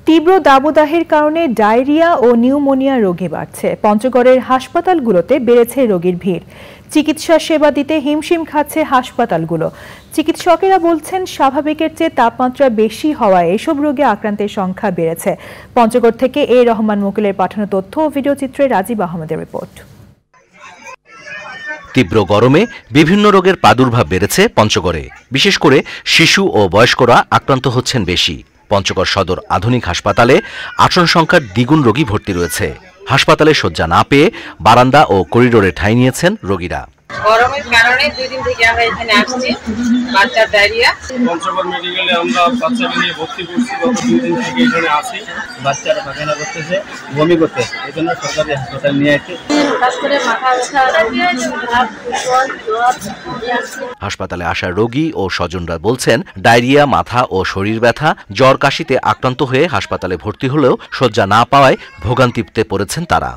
তীব্র দাবদাহের কারণে ডায়রিয়া ও নিউমোনিয়া রোগী বাড়ছে। পঞ্চগড়ের হাসপাতালগুলোতে বেড়েছে রোগীর ভিড়। চিকিৎসা সেবা দিতে হিমশিম খাচ্ছে হাসপাতালগুলো। চিকিৎসকেরা বলছেন, স্বাভাবিকের চেয়ে তাপমাত্রা বেশি হওয়ায় এসব রোগে আক্রান্তের সংখ্যা বেড়েছে। পঞ্চগড় থেকে এ রহমান মুকুলের পাঠানো তথ্য ও ভিডিও চিত্রে রাজীব আহমেদের রিপোর্ট। তীব্র গরমে বিভিন্ন রোগের প্রাদুর্ভাব বেড়েছে পঞ্চগড়ে। বিশেষ করে শিশু ও বয়স্করা আক্রান্ত হচ্ছেন বেশি। পঞ্চগড় সদর আধুনিক হাসপাতালে আসন সংখ্যার দ্বিগুণ রোগী ভর্তি রয়েছে। হাসপাতালে শয্যা না পেয়ে বারান্দা ও করিডোরে ঠাঁই নিয়েছেন রোগীরা। গরমের কারণে 2 দিন থেকে আমরা এখানে আসছি। বাচ্চার ডায়রিয়া। পঞ্চগড় মেডিকেলে আমরা বাচ্চাকে নিয়ে ভর্তি করছি। গত 2 দিন থেকে এখানে আসি। বাচ্চারা পায়খানা করতেছে, বমি করতেছে। এই জন্য সরকারি হাসপাতাল নিয়ে আসি। হাসপাতালে আসা রোগী ও স্বজনরা বলছেন, ডায়রিয়া, মাথা ও শরীর ব্যথা, জ্বর, কাশিতে আক্রান্ত হয়ে হাসপাতালে ভর্তি হলেও শয্যা না পাওয়ায় ভোগান্তিতে পড়েছেন তারা।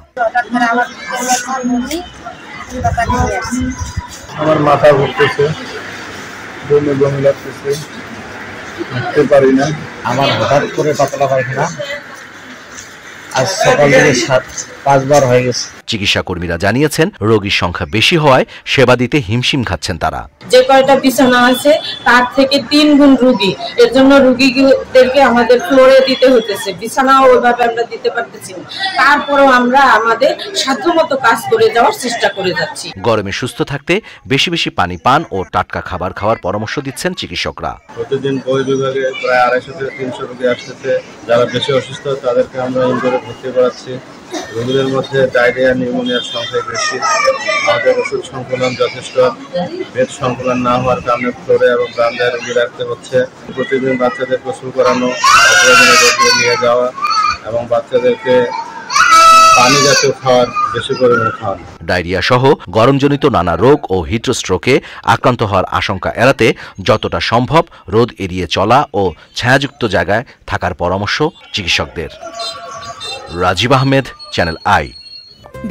আমার মাথা ঘুরতেছে, বমি বমি লাগতেছে, হাঁটতে পারি না। আমার হঠাৎ করে পাতলা পায়খানা, আজ সকাল থেকে 5 বার হয়ে গেছে। চিকিৎসা কর্মীরা জানিয়েছেন, রোগীর সংখ্যা বেশি হওয়ায় সেবা দিতে হিমশিম খাচ্ছেন তারা। যে কয়টা বিছানা আছে তার থেকে 3 গুণ রোগী। এর জন্য রোগীদেরকে আমাদের ফ্লোরে দিতে হতেছে, বিছানাও ওইভাবে আমরা দিতে পারতেছি না। তারপরেও আমরা আমাদের সাধ্যমতো কাজ করে যাওয়ার চেষ্টা করে যাচ্ছি। গরমে সুস্থ থাকতে বেশি বেশি পানি পান ও টাটকা খাবার খাওয়ার পরামর্শ দিচ্ছেন চিকিৎসকরা। প্রতিদিন বই বিভাগে প্রায় 250 থেকে 300 রোগী আসতেছে। যারা বেশি অসুস্থ তাদেরকে আমরা ইনডোরে ভর্তি করাচ্ছি। রোগীদের মধ্যে ডায়রিয়া, নিউমোনিয়ার সংখ্যা বেশি। আমাদের ওষুধ সংকলন যথেষ্ট, বেড সংকলন না হওয়ার কারণে ফ্লোরে এবং বারান্দায় রোগী রাখতে হচ্ছে। প্রতিদিন বাচ্চাদের গোসল করানো, অপরাধীদের রোগী নিয়ে যাওয়া এবং বাচ্চাদেরকে পানি জাতীয় খাবার বেশি পরিমাণে খাওয়ানো। ডায়রিয়া সহ গরমজনিত নানা রোগ ও হিটস্ট্রোকে আক্রান্ত হওয়ার আশঙ্কা এড়াতে যতটা সম্ভব রোদ এড়িয়ে চলা ও ছায়াযুক্ত জায়গায় থাকার পরামর্শ চিকিৎসকদের। Rajib Ahmed, channel I.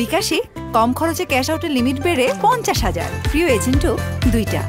বিকাশে কম খরচে ক্যাশ আউটের লিমিট বেড়ে 50,000, প্রিয় এজেন্টও 2টা।